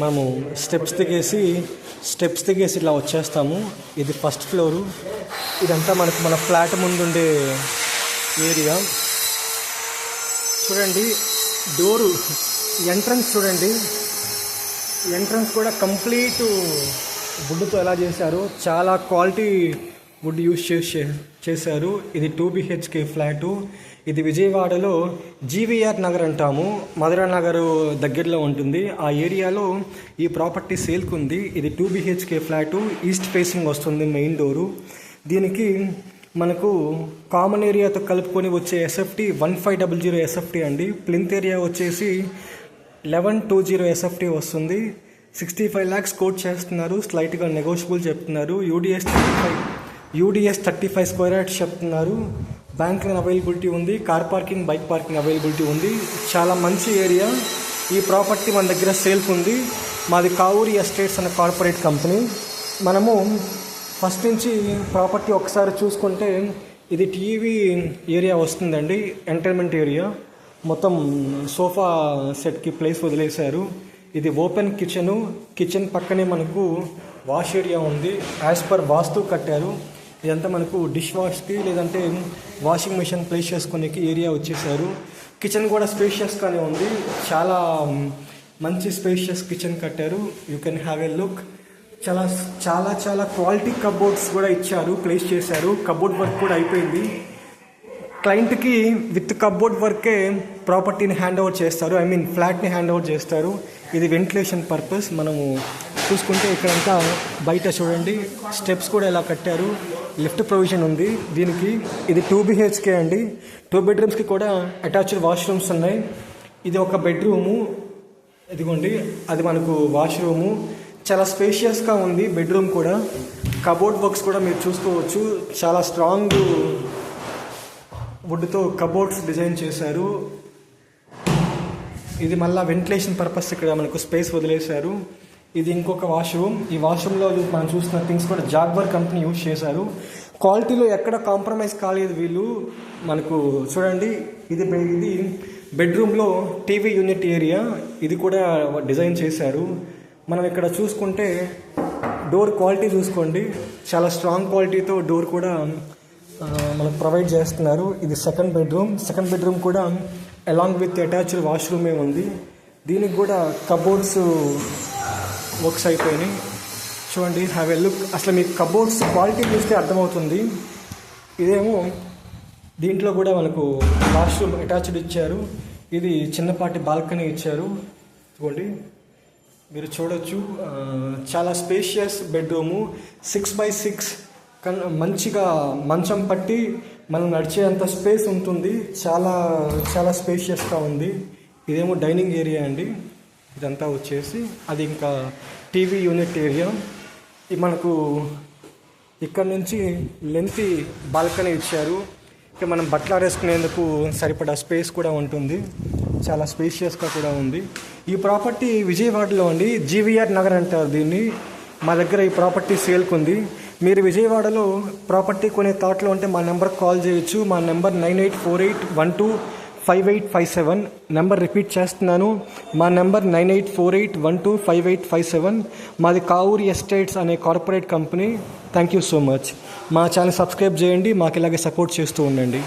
మనము స్టెప్స్ దిగేసి ఇట్లా వచ్చేస్తాము. ఇది ఫస్ట్ ఫ్లోరు. ఇదంతా మనకు మన ఫ్లాట్ ముందుండే ఏరియా. చూడండి డోరు ఎంట్రన్స్ చూడండి. ఎంట్రన్స్ కూడా కంప్లీట్ వుడ్తో ఎలా చేశారు, చాలా క్వాలిటీ వుడ్ యూజ్ చేశారు. ఇది 2 BHK ఫ్లాటు. ఇది విజయవాడలో జీవీఆర్ నగర్ అంటాము, మధురా నగర్ దగ్గరలో ఉంటుంది. ఆ ఏరియాలో ఈ ప్రాపర్టీ సేల్కి ఉంది. ఇది 2 BHK ఫ్లాటు. ఈస్ట్ ఫేసింగ్ వస్తుంది మెయిన్ డోరు. దీనికి మనకు కామన్ ఏరియాతో కలుపుకొని వచ్చే SFT 1500 SFT అండి. ప్లింత్ ఏరియా వచ్చేసి 1120 SFT వస్తుంది. 65 lakhs కోట్ చేస్తున్నారు. స్లైట్గా నెగోషియబుల్ చెప్తున్నారు. యూడిఎస్ 35 స్క్వేర్ యార్డ్స్ చెప్తున్నారు. బ్యాంక్ లోన్ అవైలబిలిటీ ఉంది. Car parking, bike parking availability ఉంది. చాలా మంచి ఏరియా. ఈ ప్రాపర్టీ మన దగ్గర సేల్కి ఉంది. మాది కావూరి ఎస్టేట్స్ అనే కార్పొరేట్ కంపెనీ. మనము ఫస్ట్ నుంచి ప్రాపర్టీ ఒకసారి చూసుకుంటే ఇది టీవీ ఏరియా వస్తుందండి, ఎంటర్టైన్మెంట్ ఏరియా. మొత్తం సోఫా సెట్కి ప్లేస్ వదిలేశారు. ఇది ఓపెన్ కిచెన్ పక్కనే మనకు వాష్ ఏరియా ఉంది. యాజ్ పర్ వాస్తు కట్టారు. ఇదంతా మనకు డిష్ వాష్కి లేదంటే వాషింగ్ మిషన్ ప్లేస్ చేసుకునేకి ఏరియా వచ్చేసారు. కిచెన్ కూడా స్పేషియస్గానే ఉంది. చాలా మంచి స్పేషియస్ కిచెన్ కట్టారు. You can have a look. చాలా చాలా చాలా క్వాలిటీ కబోర్డ్స్ కూడా ఇచ్చారు, ప్లేస్ చేశారు. కబోర్డ్ వర్క్ కూడా అయిపోయింది. క్లయింట్కి విత్ కబోర్డ్ వర్కే ప్రాపర్టీని హ్యాండ్ ఓవర్ చేస్తారు, ఫ్లాట్ని హ్యాండ్ ఓవర్ చేస్తారు. ఇది వెంటిలేషన్ పర్పస్. మనము చూసుకుంటే ఇక్కడంతా బయట చూడండి, స్టెప్స్ కూడా ఇలా కట్టారు. లిఫ్ట్ ప్రొవిజన్ ఉంది దీనికి. ఇది 2 BHK అండి. 2 బెడ్రూమ్స్కి కూడా అటాచ్డ్ వాష్రూమ్స్ ఉన్నాయి. ఇది ఒక బెడ్రూము, ఇదిగోండి అది మనకు వాష్రూము. చాలా స్పేషియస్గా ఉంది బెడ్రూమ్ కూడా. కబోర్డ్ వర్క్స్ కూడా మీరు చూసుకోవచ్చు. చాలా స్ట్రాంగ్ వుడ్తో కబోర్డ్స్ డిజైన్ చేశారు. ఇది మళ్ళీ వెంటిలేషన్ పర్పస్ ఇక్కడ మనకు స్పేస్ వదిలేశారు. ఇది ఇంకొక వాష్రూమ్. ఈ వాష్రూమ్లో మనం చూసిన థింగ్స్ కూడా జాగ్వర్ కంపెనీ యూజ్ చేశారు. క్వాలిటీలో ఎక్కడ కాంప్రమైజ్ కాలేదు వీళ్ళు. మనకు చూడండి ఇది బెడ్రూమ్లో టీవీ యూనిట్ ఏరియా. ఇది కూడా డిజైన్ చేశారు. మనం ఇక్కడ చూసుకుంటే డోర్ క్వాలిటీ చూసుకోండి, చాలా స్ట్రాంగ్ క్వాలిటీతో డోర్ కూడా మనకు ప్రొవైడ్ చేస్తున్నారు. ఇది సెకండ్ బెడ్రూమ్ కూడా అలాంగ్ విత్ అటాచ్డ్ వాష్రూమే ఉంది. దీనికి కూడా కబోర్డ్స్ వర్క్స్ అయిపోయినాయి. చూడండి, హ్యావ్ ఎ లుక్. అసలు మీకు కబోర్డ్స్ క్వాలిటీ చూస్తే అర్థమవుతుంది. ఇదేమో దీంట్లో కూడా మనకు వాష్రూమ్ అటాచ్డ్ ఇచ్చారు. ఇది చిన్నపాటి బాల్కనీ ఇచ్చారు. చూడండి మీరు చూడొచ్చు. చాలా స్పేషియస్ బెడ్రూము. 6x6 మంచిగా మంచం పట్టి మనం నడిచేంత స్పేస్ ఉంటుంది. చాలా చాలా స్పేషియస్గా ఉంది. ఇదేమో డైనింగ్ ఏరియా అండి. ఇదంతా వచ్చేసి అది ఇంకా టీవీ యూనిట్ ఏరియా. మనకు ఇక్కడ నుంచి లెంతీ బాల్కనీ ఇచ్చారు. ఇక మనం బట్టలు ఆరేసుకునేందుకు సరిపడా స్పేస్ కూడా ఉంటుంది. చాలా స్పేషియస్గా కూడా ఉంది. ఈ ప్రాపర్టీ విజయవాడలో అండి, జీవీఆర్ నగర్ అంటారు దీన్ని. మా దగ్గర ఈ ప్రాపర్టీ సేల్కి ఉంది. మీరు విజయవాడలో ప్రాపర్టీ కొనే థాట్లో ఉంటే మా నెంబర్కి కాల్ చేయొచ్చు. మా నెంబర్ 9848125857. నెంబర్ రిపీట్ చేస్తున్నాను, మా నెంబర్ 9848125857. మాది కావూరి ఎస్టేట్స్ అనే corporate company. Thank you so much. మా ఛానల్ సబ్స్క్రైబ్ చేయండి. మాకు ఇలాగే సపోర్ట్ చేస్తూ ఉండండి.